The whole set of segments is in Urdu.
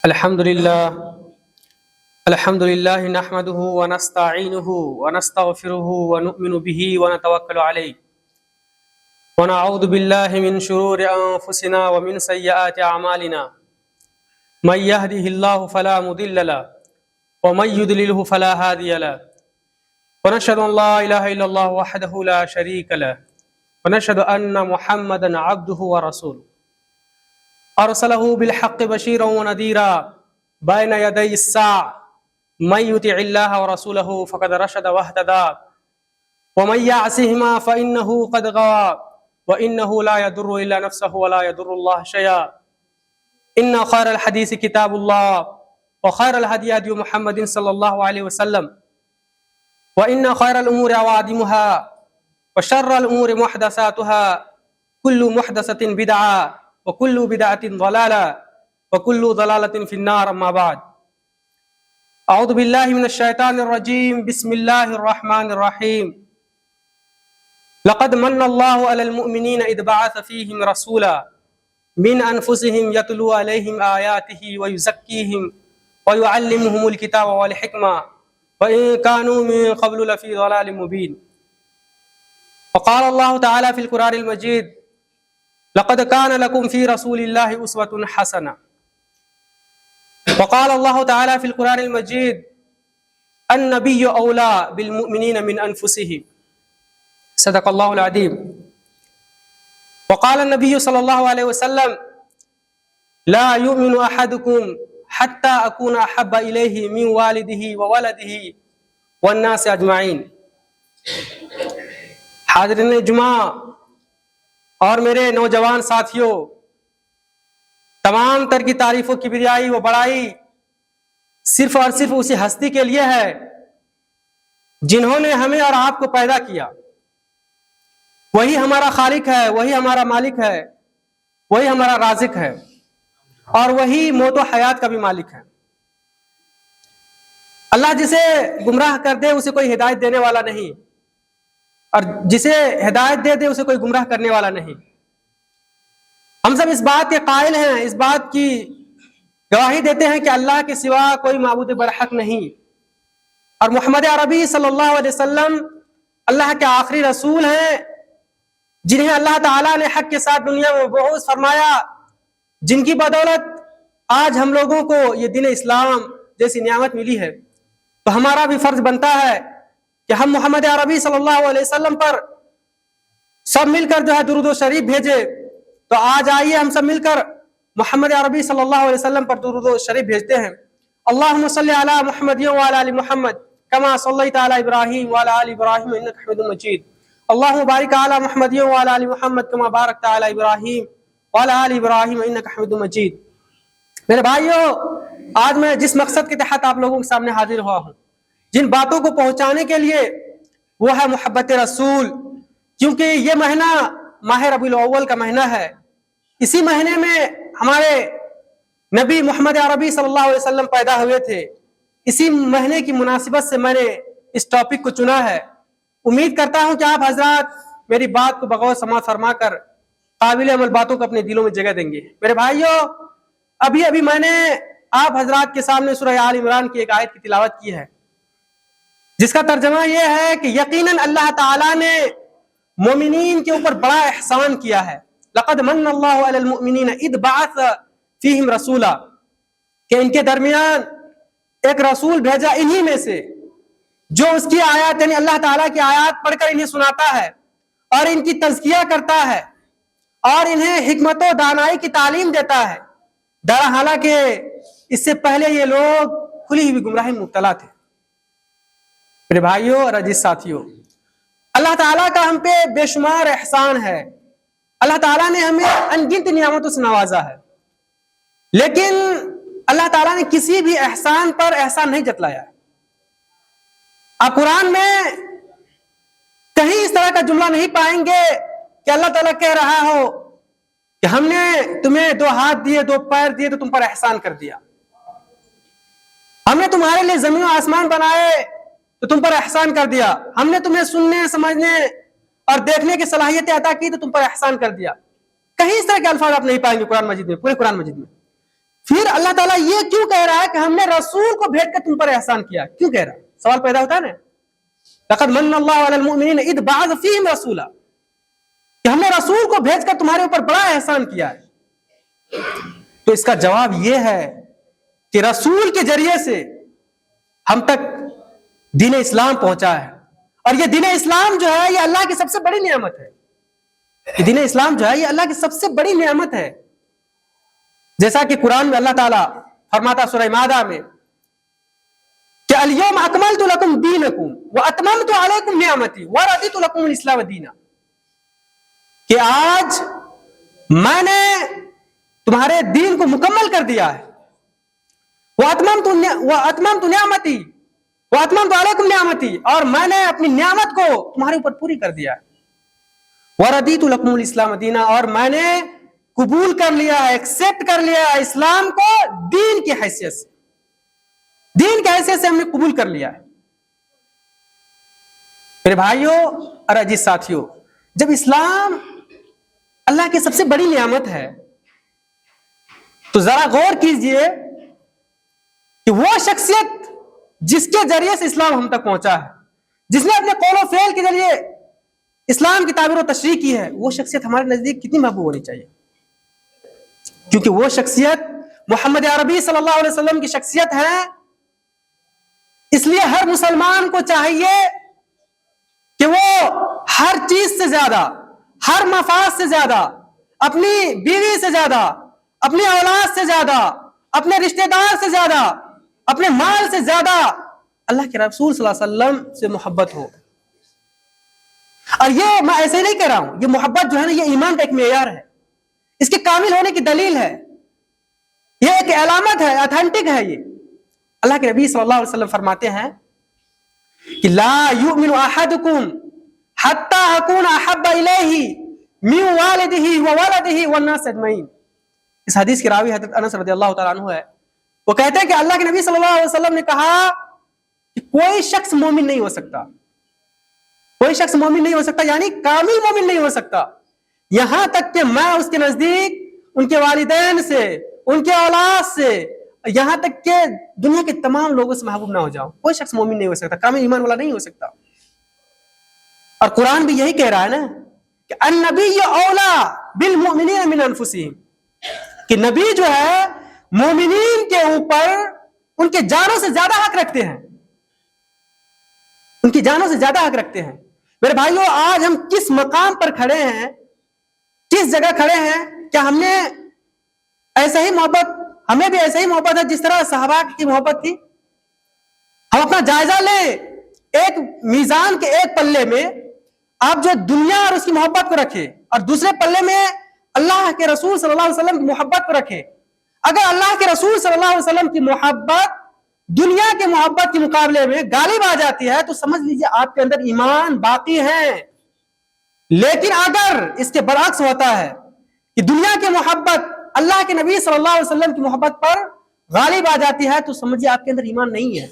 الحمد لله نحمده ونستعينه ونستغفره ونؤمن به ونتوكل عليه ونعوذ بالله من شرور أنفسنا ومن سيئات أعمالنا من يهده الله فلا مضل له ومن يضلله فلا هادي له ونشهد أن لا إله إلا الله وحده لا شريك له ونشهد أن محمدا عبده ورسوله أرسله بالحق بشيرا ونذيرا بين يدي الساعة من يطع الله ورسوله فقد رشد واهتدى ومن يعصهما فإنه قد غوى وإنه لا يضر إلا نفسه ولا يضر الله شيئا إن خير الحديث كتاب الله وخير الهدي هدي محمد صلى الله عليه وسلم وإن خير الأمور عوادمها وشر الأمور محدثاتها كل محدثة بدعة وكل بدعة ضلالة وكل ضلالة في النار أما بعد أعوذ بالله من الشيطان الرجيم بسم الله الرحمن الرحيم لقد من الله على المؤمنين إذ بعث فيهم رسولا من أنفسهم يتلو عليهم آياته ويزكيهم ويعلمهم الكتاب والحكمة وإن كانوا من قبل لفي ضلال مبين وقال الله تعالى في القرآن المجيد لقد كان لكم في رسول الله أسوة حسنة وقال الله تعالى في القرآن المجيد النبي أولى بالمؤمنين من أنفسهم صدق الله العظيم وقال النبي صلى الله عليه وسلم لا يؤمن أحدكم حتى أكون أحب إليه من والده وولده والناس أجمعين حاضرین جمعہ اور میرے نوجوان ساتھیوں، تمام تر کی تعریف و کبریائی و بڑائی صرف اور صرف اسی ہستی کے لیے ہے جنہوں نے ہمیں اور آپ کو پیدا کیا۔ وہی ہمارا خالق ہے، وہی ہمارا مالک ہے، وہی ہمارا رازق ہے، اور وہی موت و حیات کا بھی مالک ہے۔ اللہ جسے گمراہ کر دے اسے کوئی ہدایت دینے والا نہیں، اور جسے ہدایت دے دے اسے کوئی گمراہ کرنے والا نہیں۔ ہم سب اس بات کے قائل ہیں، اس بات کی گواہی دیتے ہیں کہ اللہ کے سوا کوئی معبود برحق نہیں، اور محمد عربی صلی اللہ علیہ وسلم اللہ کے آخری رسول ہیں جنہیں اللہ تعالیٰ نے حق کے ساتھ دنیا میں مبعوث فرمایا، جن کی بدولت آج ہم لوگوں کو یہ دین اسلام جیسی نعمت ملی ہے۔ تو ہمارا بھی فرض بنتا ہے کہ ہم محمد عربی صلی اللہ علیہ وسلم پر سب مل کر جو ہے درود و شریف بھیجے۔ تو آج آئیے ہم سب مل کر محمد عربی صلی اللہ علیہ وسلم پر درود و شریف بھیجتے ہیں۔ اللہم صلی علی محمد وعلی آل محمد کما صلیت علی ابراہیم وعلی آل ابراہیم انک حمید مجید۔ اللہم بارک علی محمد وعلی آل محمد کما بارکت علی ابراہیم وعلی آل ابراہیم انک حمید مجید۔ میرے بھائیوں، آج میں جس مقصد کے تحت آپ لوگوں کے سامنے حاضر ہوا ہوں، جن باتوں کو پہنچانے کے لیے، وہ ہے محبت رسول، کیونکہ یہ مہینہ ماہ ربیع الاول کا مہینہ ہے۔ اسی مہینے میں ہمارے نبی محمد عربی صلی اللہ علیہ وسلم پیدا ہوئے تھے۔ اسی مہینے کی مناسبت سے میں نے اس ٹاپک کو چنا ہے۔ امید کرتا ہوں کہ آپ حضرات میری بات کو بغور سماعت فرما کر قابل عمل باتوں کو اپنے دلوں میں جگہ دیں گے۔ میرے بھائیوں، ابھی میں نے آپ حضرات کے سامنے سورہ آل عمران کی ایک آیت کی تلاوت کی ہے، جس کا ترجمہ یہ ہے کہ یقیناً اللہ تعالیٰ نے مومنین کے اوپر بڑا احسان کیا ہے۔ لقد من اللہ علی المؤمنین اذ بعث فیہم رسولا، کہ ان کے درمیان ایک رسول بھیجا انہی میں سے جو اس کی آیات یعنی اللہ تعالیٰ کی آیات پڑھ کر انہیں سناتا ہے اور ان کی تزکیہ کرتا ہے اور انہیں حکمت و دانائی کی تعلیم دیتا ہے، حالانکہ اس سے پہلے یہ لوگ کھلی ہوئی گمراہی میں مبتلا تھے۔ میرے بھائیوں اور عزیز ساتھیوں، اللہ تعالیٰ کا ہم پہ بے شمار احسان ہے۔ اللہ تعالیٰ نے ہمیں انگنت نعمتوں سے نوازا ہے، لیکن اللہ تعالیٰ نے کسی بھی احسان پر احسان نہیں جتلایا ہے۔ آپ قرآن میں کہیں اس طرح کا جملہ نہیں پائیں گے کہ اللہ تعالیٰ کہہ رہا ہو کہ ہم نے تمہیں 2 ہاتھ دیے، 2 پیر دیے تو تم پر احسان کر دیا، ہم نے تمہارے لیے زمین و آسمان بنائے تو تم پر احسان کر دیا، ہم نے تمہیں سننے، سمجھنے اور دیکھنے کی صلاحیتیں عطا کی تو تم پر احسان کر دیا۔ کہیں اس طرح کے الفاظ آپ نہیں پائیں گے قرآن مجید میں، پورے قرآن مجید میں۔ پھر اللہ تعالیٰ یہ کیوں کہہ رہا ہے کہ ہم نے رسول کو بھیج کر تم پر احسان کیا؟ کیوں کہہ رہا ہے؟ سوال پیدا ہوتا ہے نا، لقد من اللہ علی المؤمنین اذ بعث فیہم رسولا، کہ ہم نے رسول کو بھیج کر تمہارے اوپر بڑا احسان کیا ہے۔ تو اس کا جواب یہ ہے کہ رسول کے ذریعے سے ہم تک دین اسلام پہنچا ہے، اور یہ دین اسلام جو ہے یہ اللہ کی سب سے بڑی نعمت ہے۔ یہ دین اسلام جو ہے یہ اللہ کی سب سے بڑی نعمت ہے، جیسا کہ قرآن میں اللہ تعالیٰ فرماتا سورہ مائدہ میں کہ الیوم اکملت لکم دینکم واتممت علیکم نعمتی ورضیت لکم الاسلام دینا، کہ آج میں نے تمہارے دین کو مکمل کر دیا ہے، واتممت نعمتی واتممت علیکم نعمتی، اور میں نے اپنی نعمت کو تمہارے اوپر پوری کر دیا ہے، ورضیت لکم الاسلام دینا، اور میں نے قبول کر لیا ہے، ایکسپٹ کر لیا ہے اسلام کو دین کی حیثیت سے، دین کی حیثیت سے ہم نے قبول کر لیا ہے۔ میرے بھائیوں اور عزیز ساتھیوں، جب اسلام اللہ کی سب سے بڑی نعمت ہے تو ذرا غور کیجئے کہ وہ شخصیت جس کے ذریعے سے اسلام ہم تک پہنچا ہے، جس نے اپنے قول و فعل کے ذریعے اسلام کی تعبیر و تشریح کی ہے، وہ شخصیت ہمارے نزدیک کتنی محبوب ہونی چاہیے، کیونکہ وہ شخصیت محمد عربی صلی اللہ علیہ وسلم کی شخصیت ہے۔ اس لیے ہر مسلمان کو چاہیے کہ وہ ہر چیز سے زیادہ، ہر مفاد سے زیادہ، اپنی بیوی سے زیادہ، اپنی اولاد سے زیادہ، اپنے رشتہ دار سے زیادہ، اپنے مال سے زیادہ اللہ کے رسول صلی اللہ علیہ وسلم سے محبت ہو۔ اور یہ میں ایسے نہیں کہہ رہا ہوں، یہ محبت جو ہے نا یہ ایمان کا ایک معیار ہے، اس کے کامل ہونے کی دلیل ہے، یہ ایک علامت ہے، اتھینٹک ہے۔ یہ اللہ کے نبی صلی اللہ علیہ وسلم فرماتے ہیں کہ لا یؤمن احدکم حتی اکون احب الیہ من والدہ وولدہ والناس اجمعین۔ اس حدیث کے راوی حضرت انس رضی اللہ تعالیٰ عنہ ہے، وہ کہتے ہیں کہ اللہ کے نبی صلی اللہ علیہ وسلم نے کہا کہ کوئی شخص مومن نہیں ہو سکتا، کوئی شخص مومن نہیں ہو سکتا، یعنی کامل مومن نہیں ہو سکتا، یہاں تک کہ میں اس کے نزدیک ان کے والدین سے، ان کے اولاد سے، یہاں تک کہ دنیا کے تمام لوگوں سے محبوب نہ ہو جاؤں۔ کوئی شخص مومن نہیں ہو سکتا، کامل ایمان والا نہیں ہو سکتا۔ اور قرآن بھی یہی کہہ رہا ہے نا کہ النبی اولا بالمؤمنین من انفسہم، کہ نبی جو ہے مومنین کے اوپر ان کے جانوں سے زیادہ حق رکھتے ہیں، ان کی جانوں سے زیادہ حق رکھتے ہیں۔ میرے بھائیوں، آج ہم کس مقام پر کھڑے ہیں، کس جگہ کھڑے ہیں؟ کیا ہم نے ایسے ہی محبت، ہمیں بھی ایسے ہی محبت ہے جس طرح صحابہ کی محبت تھی؟ ہم اپنا جائزہ لیں، ایک میزان کے ایک پلے میں آپ جو دنیا اور اس کی محبت کو رکھے، اور دوسرے پلے میں اللہ کے رسول صلی اللہ علیہ وسلم کی محبت کو رکھے۔ اگر اللہ کے رسول صلی اللہ علیہ وسلم کی محبت دنیا کے محبت کے مقابلے میں غالب آ جاتی ہے تو سمجھ لیجئے آپ کے اندر ایمان باقی ہے۔ لیکن اگر اس کے برعکس ہوتا ہے کہ دنیا کی محبت اللہ کے نبی صلی اللہ علیہ وسلم کی محبت پر غالب آ جاتی ہے تو سمجھیے آپ کے اندر ایمان نہیں ہے،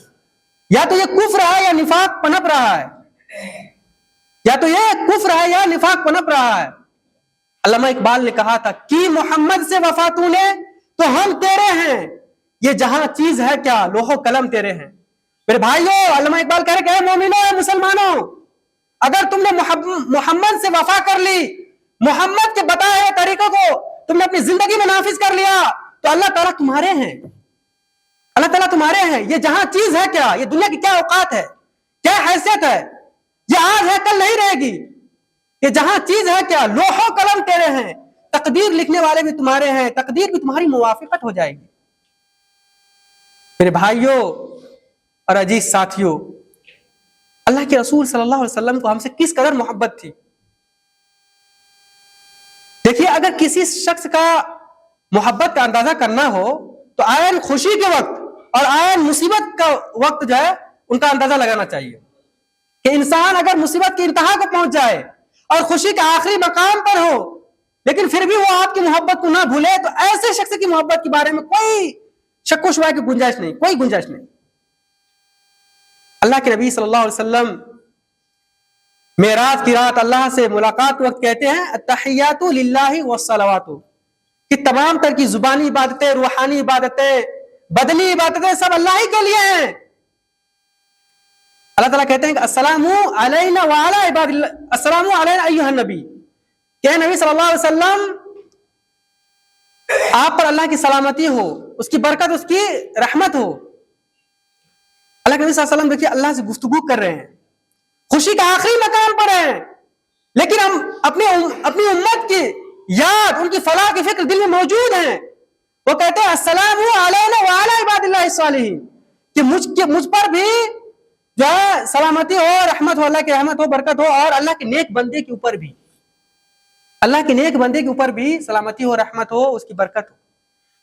یا تو یہ کفر ہے یا نفاق پنپ رہا ہے، یا تو یہ کفر ہے یا نفاق پنپ رہا ہے۔ علامہ اقبال نے کہا تھا کہ محمد سے وفا تو نے تو ہم تیرے ہیں، یہ جہاں چیز ہے کیا لوح و قلم تیرے ہیں۔ میرے بھائیوں، علامہ اقبال کہہ رہے کہ اے مومنوں، اے مسلمانوں، اگر تم نے محمد سے وفا کر لی، محمد کے بتائے ہوئے طریقوں کو تم نے اپنی زندگی میں نافذ کر لیا تو اللہ تعالیٰ تمہارے ہیں، اللہ تعالیٰ تمہارے ہیں۔ یہ جہاں چیز ہے کیا، یہ دنیا کی کیا اوقات ہے، کیا حیثیت ہے، یہ آج ہے کل نہیں رہے گی۔ یہ جہاں چیز ہے کیا لوح و قلم تیرے ہیں، تقدیر لکھنے والے بھی تمہارے ہیں، تقدیر بھی تمہاری موافقت ہو جائے گی۔ میرے بھائیوں اور عزیز ساتھیوں، اللہ کے رسول صلی اللہ علیہ وسلم کو ہم سے کس قدر محبت تھی۔ دیکھیے، اگر کسی شخص کا محبت کا اندازہ کرنا ہو تو آئین خوشی کے وقت اور آئین مصیبت کا وقت جو ہے ان کا اندازہ لگانا چاہیے، کہ انسان اگر مصیبت کی انتہا کو پہنچ جائے اور خوشی کے آخری مقام پر ہو لیکن پھر بھی وہ آپ کی محبت کو نہ بھولے تو ایسے شخص کی محبت کے بارے میں کوئی شک و شبہ کی گنجائش نہیں، کوئی گنجائش نہیں۔ اللہ کے نبی صلی اللہ علیہ وسلم معراج کی رات اللہ سے ملاقات وقت کہتے ہیں التحیات للہ والصلوات، کہ تمام تر کی زبانی عبادتیں، روحانی عبادتیں، بدنی عبادتیں سب اللہ ہی کے لیے ہیں۔ اللہ تعالیٰ کہتے ہیں کہ السلام علینا وعلی عباد اللہ، السلام علینا ایھا النبی، کہ نبی صلی اللہ علیہ وسلم آپ پر اللہ کی سلامتی ہو، اس کی برکت، اس کی رحمت ہو۔ اللہ کے نبی صلی اللہ علیہ وسلم دیکھیے اللہ سے گفتگو کر رہے ہیں، خوشی کا آخری مقام پر ہیں، لیکن ہم اپنی امت کی یاد، ان کی فلاح کی فکر دل میں موجود ہیں۔ وہ کہتے ہیں السلام علینا وعلی عباد اللہ الصالحین، کہ مجھ پر بھی جو ہے سلامتی ہو، رحمت ہو، اللہ کی رحمت ہو، برکت ہو، اور اللہ کے نیک بندے کے اوپر بھی، اللہ کے نیک بندے کے اوپر بھی سلامتی ہو، رحمت ہو، اس کی برکت ہو۔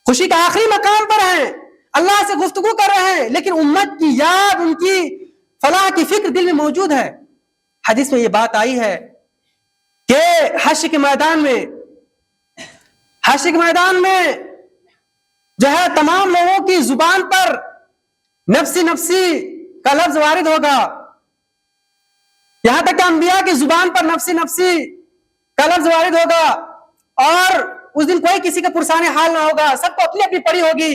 خوشی کا آخری مقام پر ہیں، اللہ سے گفتگو کر رہے ہیں، لیکن امت کی یاد، ان کی فلاح کی فکر دل میں موجود ہے۔ حدیث میں یہ بات آئی ہے کہ حشر کے میدان میں جو ہے تمام لوگوں کی زبان پر نفسی نفسی کا لفظ وارد ہوگا، یہاں تک کہ انبیاء کی زبان پر نفسی نفسی کا لفظ وارد ہوگا، اور اس دن کوئی کسی کا پرسان حال نہ ہوگا، سب کو اپنی اپنی پڑی ہوگی۔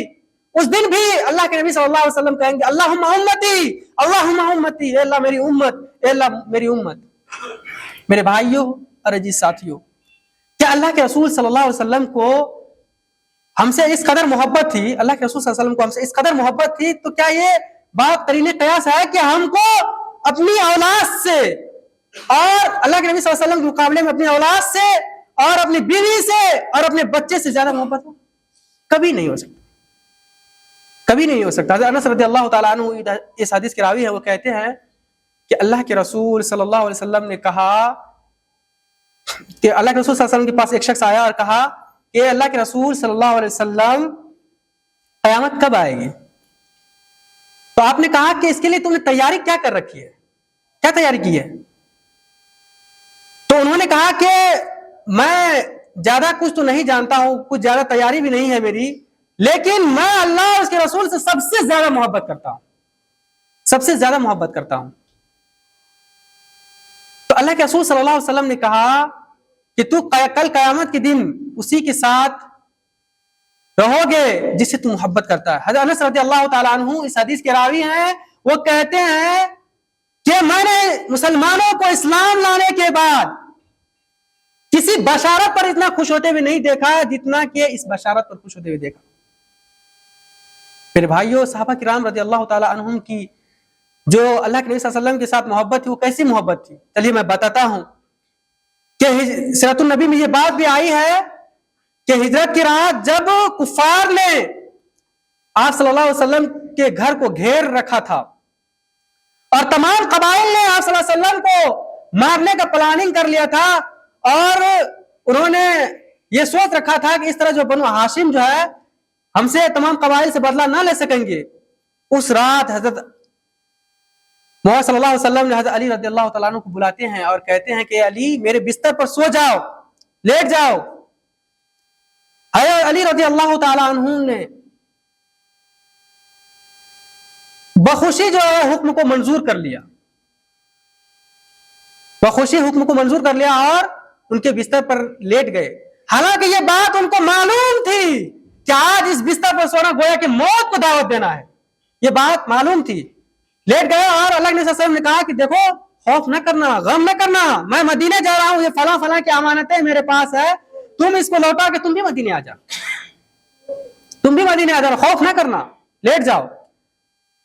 اس دن بھی اللہ کے نبی صلی اللہ علیہ وسلم کہیں گے اللہم امتی، اللہم امتی، اے اللہ میری امت، اے اللہ میری امت۔ میرے بھائیوں اور عزیز ساتھیوں، کیا اللہ کے رسول صلی اللہ علیہ وسلم کو ہم سے اس قدر محبت تھی، اللہ کے رسول صلی اللہ علیہ وسلم کو ہم سے اس قدر محبت تھی، تو کیا یہ بات قرین قیاس ہے کہ ہم کو اپنی اولاد سے، اور اللہ کے نبی صلی اللہ علیہ وسلم کے مقابلے میں اپنی اولاد سے اور اپنی بیوی سے اور اپنے بچے سے زیادہ محبت ہو؟ کبھی نہیں ہو سکتا، کبھی نہیں ہو سکتا۔ حضرت انس رضی اللہ تعالیٰ عنہ اس حدیث کے راوی ہیں، وہ کہتے ہیں کہ اللہ کے رسول صلی اللہ علیہ وسلم نے کہا کہ اللہ کے رسول صلی اللہ علیہ وسلم کے پاس ایک شخص آیا اور کہا کہ اللہ کے رسول صلی اللہ علیہ وسلم قیامت کب آئے گی؟ تو آپ نے کہا کہ اس کے لیے تم نے تیاری کیا کر رکھی ہے، کیا تیاری کی ہے؟ تو انہوں نے کہا کہ میں زیادہ کچھ تو نہیں جانتا ہوں، کچھ زیادہ تیاری بھی نہیں ہے میری، لیکن میں اللہ اور اس کے رسول سے سب سے زیادہ محبت کرتا ہوں، سب سے زیادہ محبت کرتا ہوں۔ تو اللہ کے رسول صلی اللہ علیہ وسلم نے کہا کہ تو کل قیامت کے دن اسی کے ساتھ رہو گے جس سے تو محبت کرتا ہے۔ حضرت انس رضی اللہ تعالیٰ عنہ اس حدیث کے راوی ہیں، وہ کہتے ہیں کہ میں نے مسلمانوں کو اسلام لانے کے بعد کسی بشارت پر اتنا خوش ہوتے ہوئے نہیں دیکھا جتنا کہ اس بشارت پر خوش ہوتے ہوئے دیکھا۔ میرے بھائیوں، صحابہ کرام رضی اللہ تعالیٰ عنہم کی جو اللہ کے نبی صلی اللہ علیہ وسلم کے ساتھ محبت تھی، وہ کیسی محبت تھی؟ چلیے میں بتاتا ہوں کہ سیرت النبی میں یہ بات بھی آئی ہے کہ ہجرت کی رات جب کفار نے آپ صلی اللہ علیہ وسلم کے گھر کو گھیر رکھا تھا اور تمام قبائل نے آپ صلی اللہ علیہ وسلم کو مارنے کا پلاننگ کر لیا تھا، اور انہوں نے یہ سوچ رکھا تھا کہ اس طرح جو بنو ہاشم جو ہے ہم سے تمام قبائل سے بدلہ نہ لے سکیں گے، اس رات حضرت محمد صلی اللہ علیہ وسلم نے حضرت علی رضی اللہ تعالیٰ عنہ کو بلاتے ہیں اور کہتے ہیں کہ علی میرے بستر پر سو جاؤ، لیٹ جاؤ۔ حضرت علی رضی اللہ تعالیٰ عنہ نے بخوشی جو ہے حکم کو منظور کر لیا، بخوشی حکم کو منظور کر لیا اور ان کے بستر پر لیٹ گئے، حالانکہ یہ بات ان کو معلوم تھی کہ آج اس بستر پر سونا گویا کہ موت کو دعوت دینا ہے، یہ بات معلوم تھی۔ لیٹ گئے اور اللہ کے نبی صلی اللہ علیہ وسلم نے کہا کہ دیکھو خوف نہ کرنا، غم نہ کرنا، میں مدینے جا رہا ہوں، یہ فلاں فلاں کی امانتیں میرے پاس ہے، تم اس کو لوٹا کہ تم بھی مدینے آ جاؤ، تم بھی مدینے آ جاؤ، خوف نہ کرنا، لیٹ جاؤ۔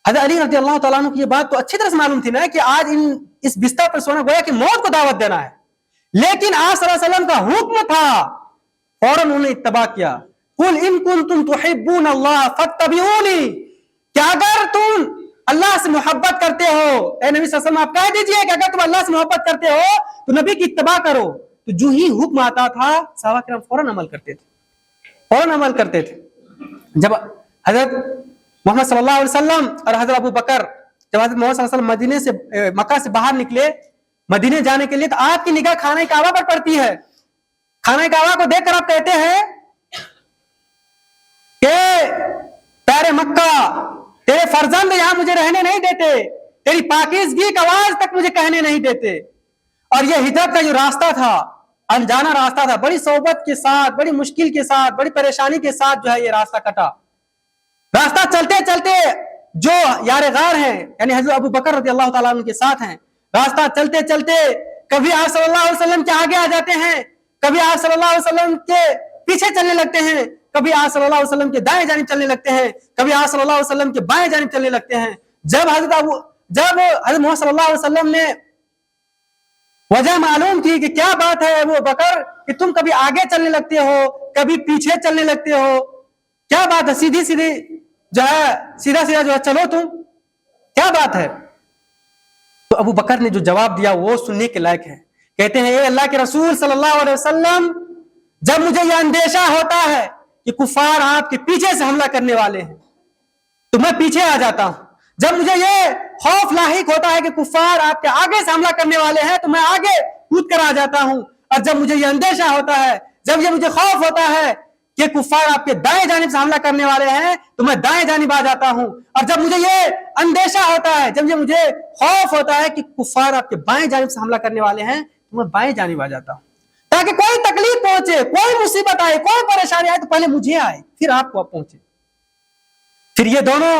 حضرت علی رضی اللہ تعالیٰ عنہ کی یہ بات تو اچھی طرح سے معلوم تھی نا کہ آج اس بستر پر سونا گویا کہ موت کو دعوت دینا ہے، لیکن آپ صلی اللہ علیہ وسلم کا حکم تھا، فوراً انہوں نے اتباع کیا۔ قل ان کنتم تحبون اللہ فاتبعونی، کہ اگر تم اللہ سے محبت کرتے ہو، اے نبی صلی اللہ علیہ وسلم آپ کہہ دیجئے کہ اگر تم اللہ سے محبت کرتے ہو تو نبی کی اتباع کرو۔ تو جو ہی حکم آتا تھا صحابہ کرام فوراً عمل کرتے تھے، فوراً عمل کرتے تھے۔ جب حضرت محمد صلی اللہ علیہ وسلم اور حضرت ابو بکر جب حضرت محمد صلی اللہ علیہ وسلم مدینے سے مکہ سے باہر نکلے مدینے جانے کے لیے، تو آپ کی نگاہ خانہ کعبہ پر پڑتی ہے۔ خانہ کعبہ کو دیکھ کر آپ کہتے ہیں کہ پیارے مکہ، تیرے فرزند یہاں مجھے رہنے نہیں دیتے، تیری پاکیزگی کا آواز تک مجھے کہنے نہیں دیتے، اور یہ ہجرت کا جو راستہ تھا انجانا راستہ تھا, بڑی صحبت کے ساتھ, بڑی مشکل کے ساتھ, بڑی پریشانی کے ساتھ جو ہے یہ راستہ کٹا. راستہ چلتے چلتے جو یار غار ہیں یعنی حضرت ابو بکر رضی اللہ تعالیٰ عنہ کے ساتھ ہیں, راستہ چلتے چلتے کبھی آپ صلی اللہ علیہ وسلم کے آگے آ جاتے ہیں, کبھی آپ صلی اللہ علیہ وسلم کے پیچھے چلنے لگتے ہیں, کبھی آپ صلی اللہ علیہ وسلم کے دائیں جانب چلنے لگتے ہیں, کبھی آپ صلی اللہ علیہ وسلم کے بائیں جانب چلنے لگتے ہیں. جب حضرت محمد صلی اللہ علیہ وسلم نے وجہ معلوم کی کہ کیا بات ہے ابو بکر کہ تم کبھی آگے چلنے لگتے ہو کبھی پیچھے چلنے لگتے ہو, کیا بات ہے, سیدھی سیدھی جو ہے سیدھا سیدھا جو ہے چلو تم, کیا بات ہے؟ تو ابو بکر نے جو جواب دیا وہ سننے کے لائق ہے. کہتے ہیں اے اللہ کے رسول صلی اللہ علیہ وسلم, جب مجھے یہ اندیشہ ہوتا ہے کہ کفار آپ کے پیچھے سے حملہ کرنے والے ہیں تو میں پیچھے آ جاتا ہوں. جب مجھے یہ خوف لاحق ہوتا ہے کہ کفار آپ کے آگے سے حملہ کرنے والے ہیں تو میں آگے کود کر آ جاتا ہوں. اور جب مجھے یہ اندیشہ ہوتا ہے, جب یہ مجھے خوف ہوتا ہے کہ کفار آپ کے دائیں جانب سے حملہ کرنے والے ہیں تو میں دائیں جانب آ جاتا ہوں. اور جب مجھے یہ اندیشہ ہوتا ہے, جب یہ مجھے خوف ہوتا ہے کہ کفار آپ کے بائیں جانب سے حملہ کرنے والے ہیں تو میں بائیں جانب آ جاتا ہوں, تاکہ کوئی تکلیف پہنچے, کوئی مصیبت آئے, کوئی پریشانی آئے تو پہلے مجھے آئے پھر آپ کو پہنچے. پھر یہ دونوں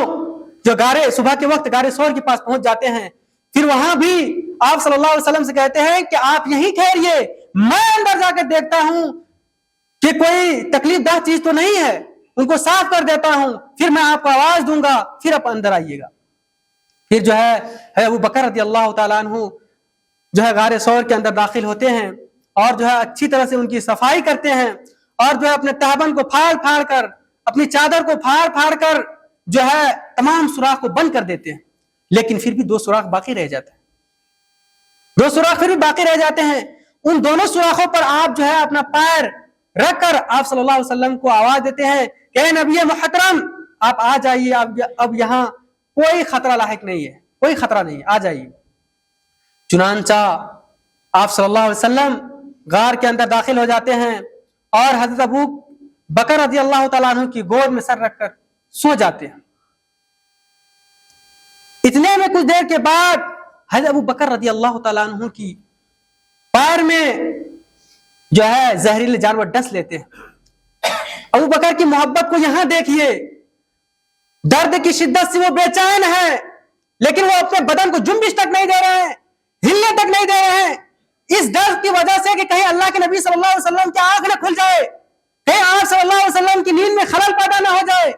جو غار صبح کے وقت غار ثور کے پاس پہنچ جاتے ہیں. پھر وہاں بھی آپ صلی اللہ علیہ وسلم سے کہتے ہیں کہ آپ یہیں ٹھہریے, میں اندر جا کے دیکھتا ہوں کہ کوئی تکلیف دہ چیز تو نہیں ہے, ان کو صاف کر دیتا ہوں, پھر میں آپ کو آواز دوں گا, پھر آپ اندر آئیے گا. پھر جو ہے ابو بکر رضی اللہ تعالیٰ عنہ جو ہے غار ثور کے اندر داخل ہوتے ہیں اور جو ہے اچھی طرح سے ان کی صفائی کرتے ہیں اور جو ہے اپنے تہبند کو پھاڑ پھاڑ کر, اپنی چادر کو پھاڑ پھاڑ کر جو ہے تمام سوراخ کو بند کر دیتے ہیں. لیکن پھر بھی 2 سوراخ باقی رہ جاتے ہیں, 2 سوراخ پھر بھی باقی رہ جاتے ہیں. ان دونوں سوراخوں پر آپ جو ہے اپنا پیر رکھ کر آپ صلی اللہ علیہ وسلم کو آواز دیتے ہیں کہ اے نبی محترم آپ آ جائیے, اب یہاں کوئی خطرہ لاحق نہیں ہے, کوئی خطرہ نہیں, آ جائیے. چنانچہ آپ صلی اللہ علیہ وسلم غار کے اندر داخل ہو جاتے ہیں اور حضرت ابو بکر رضی اللہ تعالیٰ عنہ کی گود میں سر رکھ کر سو جاتے ہیں. اتنے میں کچھ دیر کے بعد حضرت ابو بکر رضی اللہ تعالیٰ عنہ کی پیر میں جو ہے زہریلے جانور ڈس لیتے ہیں. ابو بکر کی محبت کو یہاں دیکھیے, درد کی شدت سے وہ بے چین ہے لیکن وہ اپنے بدن کو جنبش تک نہیں دے رہے ہیں, ہلنے تک نہیں دے رہے ہیں, اس ڈر کی وجہ سے کہ کہیں اللہ کے نبی صلی اللہ علیہ وسلم کی آنکھ نہ کھل جائے, کہیں آپ صلی اللہ علیہ وسلم کی نیند میں خلل پیدا نہ ہو جائے.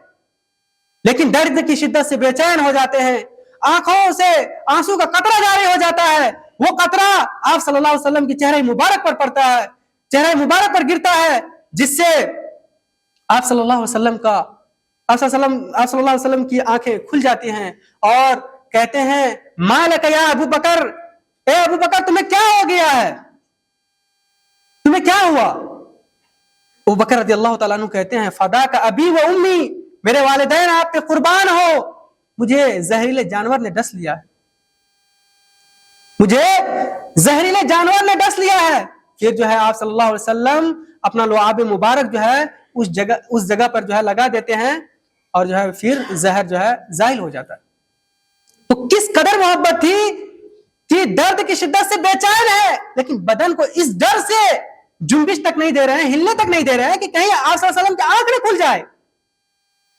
لیکن درد کی شدت سے بے چین ہو جاتے ہیں, آنکھوں سے آنسو کا قطرہ جاری ہو جاتا ہے, وہ قطرہ آپ صلی اللہ علیہ وسلم کی چہرے مبارک پر پڑتا ہے, چہرے مبارک پر گرتا ہے, جس سے آپ صلی اللہ علیہ وسلم کا آپ صلی اللہ علیہ وسلم کی آنکھیں کھل جاتی ہیں اور کہتے ہیں مالک یا ابو بکر, اے ابو بکر تمہیں کیا ہو گیا ہے, تمہیں کیا ہوا؟ ابو بکر رضی اللہ تعالیٰ عنہ کہتے ہیں فداک ابی و امی, میرے والدین آپ پہ قربان ہو, مجھے زہریلے جانور نے ڈس لیا ہے, مجھے زہریلے جانور نے ڈس لیا ہے. پھر جو ہے آپ صلی اللہ علیہ وسلم اپنا لعاب مبارک جو ہے اس جگہ پر جو ہے لگا دیتے ہیں اور جو ہے پھر زہر جو ہے زائل ہو جاتا ہے. تو کس قدر محبت تھی کہ درد کی شدت سے بے چین ہے لیکن بدن کو اس ڈر سے جنبش تک نہیں دے رہے ہیں, ہلنے تک نہیں دے رہے ہیں کہ کہیں آپ صلی اللہ علیہ وسلم کی آنکھ نہ کھل جائے.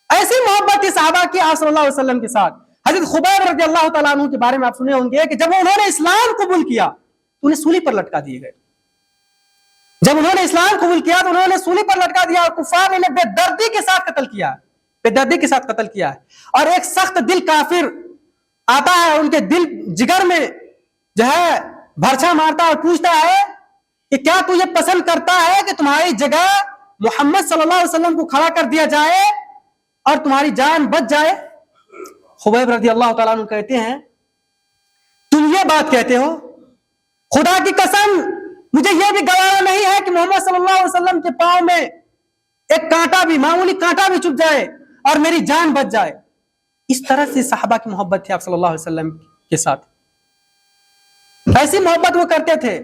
ایسی محبت تھی صحابہ کی آپ صلی اللہ علیہ وسلم کے ساتھ. حضرت خبیب رضی اللہ تعالیٰ عنہ کے بارے میں آپ سنے ہوں گے کہ جب انہوں نے اسلام قبول کیا تو انہیں سولی پر لٹکا دیے گئے. جب انہوں نے اسلام قبول کیا تو انہوں نے سولی پر لٹکا دیا اور کفار نے انہیں بے دردی کے ساتھ قتل کیا, بے دردی کے ساتھ قتل کیا ہے. اور ایک سخت دل کافر آتا ہے ان کے دل جگر میں جو ہے بھرچا مارتا اور پوچھتا ہے کہ کیا تو یہ پسند کرتا ہے کہ تمہاری جگہ محمد صلی اللہ علیہ وسلم کو کھڑا کر دیا جائے اور تمہاری جان بچ جائے؟ خبیب رضی اللہ تعالیٰ عنہ کہتے ہیں تم یہ بات کہتے ہو, خدا کی قسم مجھے یہ بھی گوارا نہیں ہے کہ محمد صلی اللہ علیہ وسلم کے پاؤں میں ایک کانٹا بھی, معمولی کانٹا بھی چپ جائے اور میری جان بچ جائے. اس طرح سے صحابہ کی محبت تھی آپ صلی اللہ علیہ وسلم کے ساتھ, ایسی محبت وہ کرتے تھے.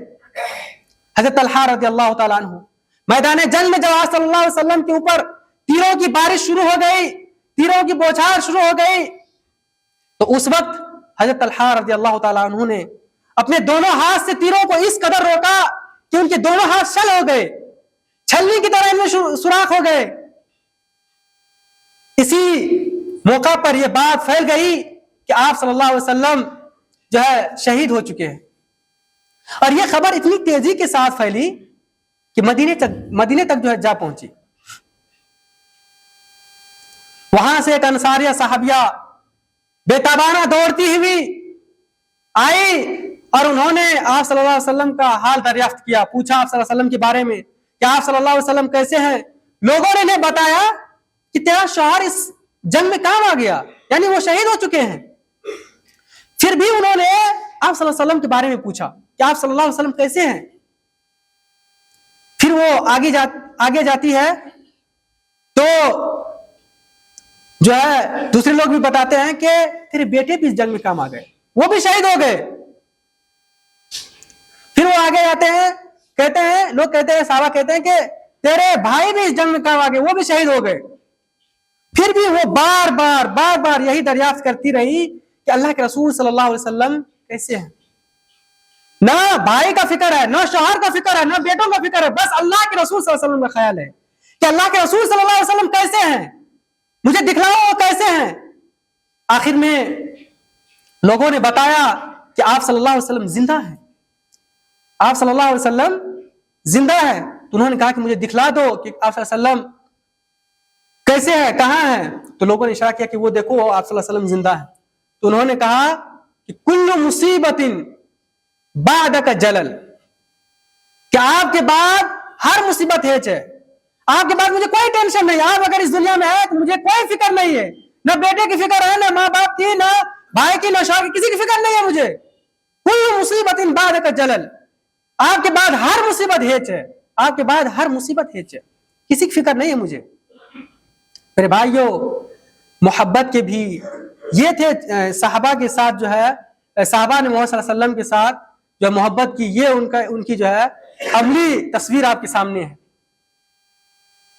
حضرت طلحہ رضی اللہ تعالیٰ عنہ میدان جنگ میں جب صلی اللہ علیہ وسلم کے اوپر تیروں کی بارش شروع ہو گئی, تیروں کی بوچھار شروع ہو گئی, تو اس وقت حضرت طلحہ رضی اللہ تعالیٰ عنہ نے اپنے دونوں ہاتھ سے تیروں کو اس قدر روکا کہ ان کے دونوں ہاتھ شل ہو گئے, چھلنی کی طرح ان میں سوراخ ہو گئے. اسی موقع پر یہ بات پھیل گئی کہ آپ صلی اللہ علیہ وسلم جو ہے شہید ہو چکے ہیں. اور یہ خبر اتنی تیزی کے ساتھ پھیلی کہ مدینے تک جو ہے جا پہنچی. وہاں سے ایک انصاریہ صحابیہ بےتابانہ دوڑتی ہوئی آئی اور انہوں نے آپ صلی اللہ علیہ وسلم کا حال دریافت کیا, پوچھا آپ صلی اللہ علیہ وسلم کے بارے میں کہ آپ صلی اللہ علیہ وسلم کیسے ہیں. لوگوں نے انہیں بتایا کہ تیرا شوہر اس جنگ میں کام آ گیا, یعنی وہ شہید ہو چکے ہیں. پھر بھی انہوں نے آپ صلی اللہ علیہ وسلم کے بارے میں پوچھا کہ آپ صلی اللہ علیہ وسلم کیسے ہیں. پھر وہ آگے جاتی ہے تو جو ہے دوسرے لوگ بھی بتاتے ہیں کہ تیرے بیٹے بھی اس جنگ میں کام آ گئے, وہ بھی شہید ہو گئے. پھر وہ آگے جاتے ہیں, کہتے ہیں لوگ کہتے ہیں, صحابہ کہتے ہیں کہ تیرے بھائی بھی اس جنگ میں کام آ گئے, وہ بھی شہید ہو گئے. پھر بھی وہ بار بار یہی دریافت کرتی رہی کہ اللہ کے رسول صلی اللہ علیہ وسلم کیسے ہیں. نہ بھائی کا فکر ہے, نہ شوہر کا فکر ہے, نہ بیٹوں کا فکر ہے, بس اللہ کے رسول صلی اللہ علیہ وسلم کا خیال ہے کہ اللہ کے رسول صلی اللہ علیہ وسلم کیسے ہیں, مجھے دکھلاؤ وہ کیسے ہیں. آخر میں لوگوں نے بتایا کہ آپ صلی اللہ علیہ وسلم زندہ ہیں, آپ صلی اللہ علیہ وسلم زندہ ہے. تو انہوں نے کہا کہ مجھے دکھلا دو کہ آپ صلی اللہ علیہ وسلم کیسے ہے, کہاں ہے. تو لوگوں نے اشارہ کیا کہ وہ دیکھو آپ صلی اللہ علیہ وسلم زندہ ہے. تو انہوں نے کہا کہ کل مصیبت بعدک جلل, کہ آپ کے بعد ہر مصیبت ہے, آپ کے بعد مجھے کوئی ٹینشن نہیں. آپ اگر اس دنیا میں ہے تو مجھے کوئی فکر نہیں ہے, نہ بیٹے کی فکر ہے, نہ ماں باپ کی, نہ بھائی کی, نہ شوہر کی, کسی کی فکر نہیں ہے مجھے. کل مصیبت بعدک جلل, آپ کے بعد ہر مصیبت ہے, آپ کے بعد ہر مصیبت ہے, کسی کی فکر نہیں ہے مجھے. میرے بھائیوں, محبت کے بھی یہ تھے صحابہ کے ساتھ, جو ہے صحابہ نے محمد صلی اللہ علیہ وسلم کے ساتھ جو محبت کی, یہ ان کی جو ہے عملی تصویر آپ کے سامنے ہے.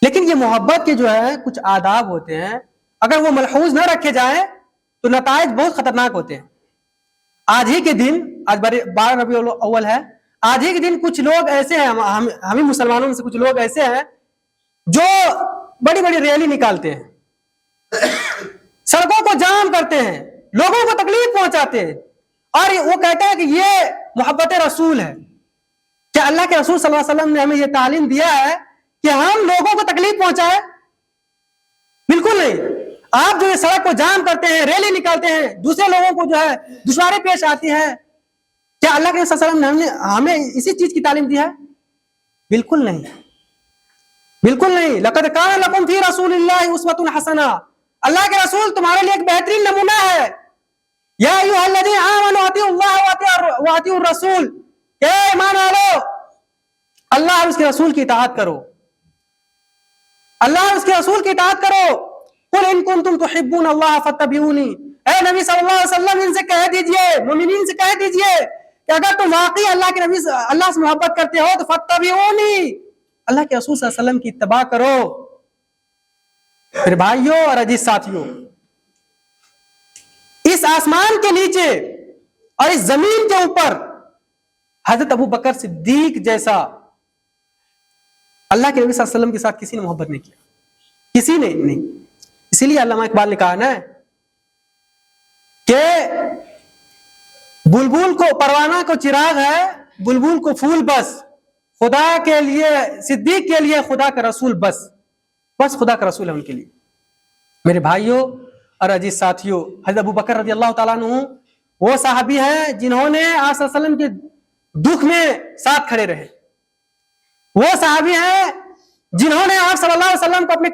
لیکن یہ محبت کے جو ہے کچھ آداب ہوتے ہیں, اگر وہ ملحوظ نہ رکھے جائیں تو نتائج بہت خطرناک ہوتے ہیں. آج ہی کے دن, آج 12 ربیع الاول ہے, آج ہی کے دن کچھ لوگ ایسے ہیں, ہم مسلمانوں میں سے کچھ لوگ ایسے ہیں جو بڑی بڑی ریلی نکالتے ہیں, سڑکوں کو جام کرتے ہیں, لوگوں کو تکلیف پہنچاتے ہیں, اور وہ کہتے ہیں کہ یہ محبت رسول ہے. کیا اللہ کے رسول صلی اللہ علیہ وسلم نے ہمیں یہ تعلیم دیا ہے کہ ہم لوگوں کو تکلیف پہنچائیں؟ بالکل نہیں. آپ جو یہ سڑک کو جام کرتے ہیں, ریلی نکالتے ہیں, دوسرے لوگوں کو جو ہے دشواری پیش آتی ہے, کیا اللہ کے رسول صلی اللہ علیہ وسلم نے ہمیں اسی چیز کی تعلیم دی ہے؟ بالکل نہیں, بالکل نہیں. لقد کان لکم فی رسول اللہ اسوۃ حسنہ, اللہ کے رسول تمہارے لیے ایک بہترین نمونہ ہے. یا ایھا الذین آمنوا اطیعوا اللہ واطیعوا الرسول, کہ ایمان والو اللہ اور اس کے رسول کی اطاعت کرو, اللہ اور اس کے رسول کی اطاعت کرو. قل ان کنتم تحبون اللہ فاتبعونی, اے نبی صلی اللہ علیہ وسلم ان سے کہہ دیجئے, مومنین سے کہہ دیجئے کہ اگر تم واقعی اللہ سے محبت کرتے ہو تو فاتبعونی, اللہ کے رسول صلی اللہ علیہ وسلم کی اتباع کرو. پھر بھائیوں اور عزیز ساتھیوں, اس آسمان کے نیچے اور اس زمین کے اوپر حضرت ابو بکر صدیق جیسا اللہ کے نبی صلی اللہ علیہ وسلم کے ساتھ کسی نے محبت نہیں کیا, کسی نے نہیں. اسی لیے علامہ اقبال نے کہا نا کہ بلبل کو پروانہ کو چراغ ہے, بلبل کو پھول بس, خدا کے لیے صدیق کے لیے خدا کا رسول بس, بس خدا کا رسول ہے ان کے لیے. میرے بھائیوں اور عزیز ساتھیوں, حضرت ابو بکر رضی اللہ تعالیٰ عنہ وہ صحابی ہیں جنہوں نے آپ صلی اللہ علیہ وسلم کے دکھ میں ساتھ کھڑے رہے, وہ صحابی ہیں جنہوں نے آپ صلی اللہ علیہ وسلم کو اپنے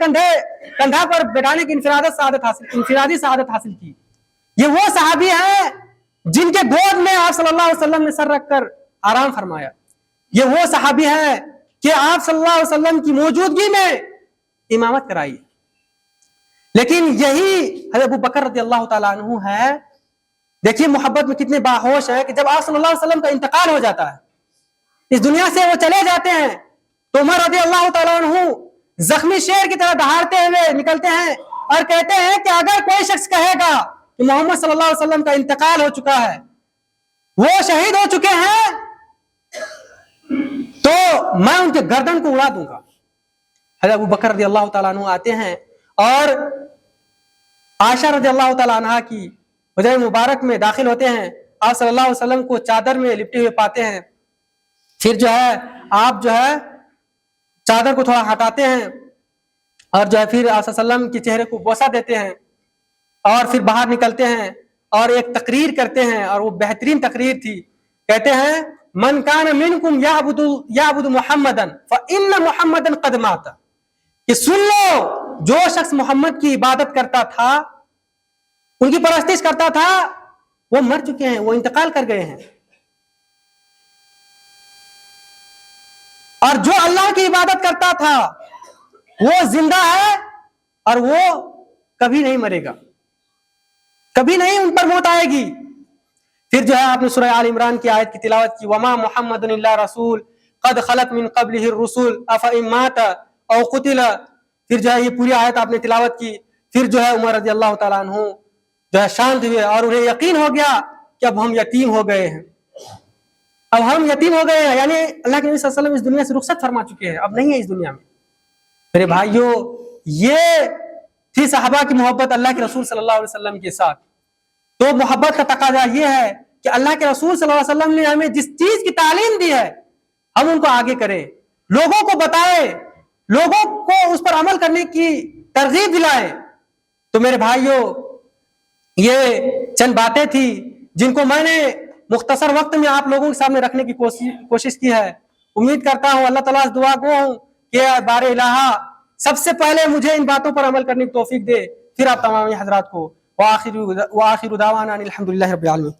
کندھا پر بیٹھانے کی انفرادی سعادت حاصل کی. یہ وہ صحابی ہیں جن کے گود میں آپ صلی اللہ علیہ وسلم نے سر رکھ کر آرام فرمایا. یہ وہ صحابی ہیں کہ آپ صلی اللہ علیہ وسلم کی موجودگی میں امامت کرائی. لیکن یہی حضرت ابو بکر رضی اللہ تعالیٰ عنہ ہے. دیکھیے محبت میں کتنے باہوش ہیں کہ جب آپ صلی اللہ علیہ وسلم کا انتقال ہو جاتا ہے, اس دنیا سے وہ چلے جاتے ہیں, تو عمر رضی اللہ تعالیٰ عنہ زخمی شیر کی طرح دہاڑتے ہوئے نکلتے ہیں اور کہتے ہیں کہ اگر کوئی شخص کہے گا کہ محمد صلی اللہ علیہ وسلم کا انتقال ہو چکا ہے, وہ شہید ہو چکے ہیں, تو میں ان کے گردن کو اڑا دوں گا. حضرت ابو بکر رضی اللہ تعالیٰ عنہ آتے ہیں اور عائشہ رضی اللہ تعالیٰ عنہ کی حجرہ مبارک میں داخل ہوتے ہیں. آپ صلی اللہ علیہ وسلم کو چادر میں لپٹے ہوئے پاتے ہیں. پھر جو ہے آپ جو ہے چادر کو تھوڑا ہٹاتے ہیں اور جو ہے پھر آپ صلی اللہ علیہ وسلم کے چہرے کو بوسہ دیتے ہیں اور پھر باہر نکلتے ہیں اور ایک تقریر کرتے ہیں, اور وہ بہترین تقریر تھی. کہتے ہیں من کان منکم یعبد محمدا فإن محمدا قد مات, کہ سن لو جو شخص محمد کی عبادت کرتا تھا, ان کی پرستش کرتا تھا, وہ مر چکے ہیں, وہ انتقال کر گئے ہیں. اور جو اللہ کی عبادت کرتا تھا وہ زندہ ہے اور وہ کبھی نہیں مرے گا, کبھی نہیں ان پر موت آئے گی. پھر جو ہے آپ نے سورہ آل عمران کی آیت کی تلاوت کی, وما محمد الا رسول قد خلت من قبلہ الرسل افإن مات او قتل. پھر جو ہے یہ پوری آیت آپ نے تلاوت کی. پھر جو ہے عمر رضی اللہ تعالیٰ عنہ جو ہے شانت ہوئے اور انہیں یقین ہو گیا کہ اب ہم یتیم ہو گئے ہیں, اب ہم یتیم ہو گئے ہیں, یعنی اللہ کے نبی صلی اللہ علیہ وسلم اس دنیا سے رخصت فرما چکے ہیں, اب نہیں ہے اس دنیا میں. میرے بھائیوں, یہ تھی صحابہ کی محبت اللہ کے رسول صلی اللہ علیہ وسلم کے ساتھ. تو محبت کا تقاضا یہ ہے کہ اللہ کے رسول صلی اللہ علیہ وسلم نے ہمیں جس چیز کی تعلیم دی ہے ہم ان کو آگے کریں, لوگوں کو بتائیں, لوگوں کو اس پر عمل کرنے کی ترغیب دلائیں. تو میرے بھائیوں, یہ چند باتیں تھی جن کو میں نے مختصر وقت میں آپ لوگوں کے سامنے رکھنے کی کوشش کی ہے. امید کرتا ہوں اللہ تعالیٰ سے دعا گو ہوں کہ بار الہ سب سے پہلے مجھے ان باتوں پر عمل کرنے کی توفیق دے, پھر آپ تمام حضرات کو. وآخر دعوانا الحمدللہ رب العالمین.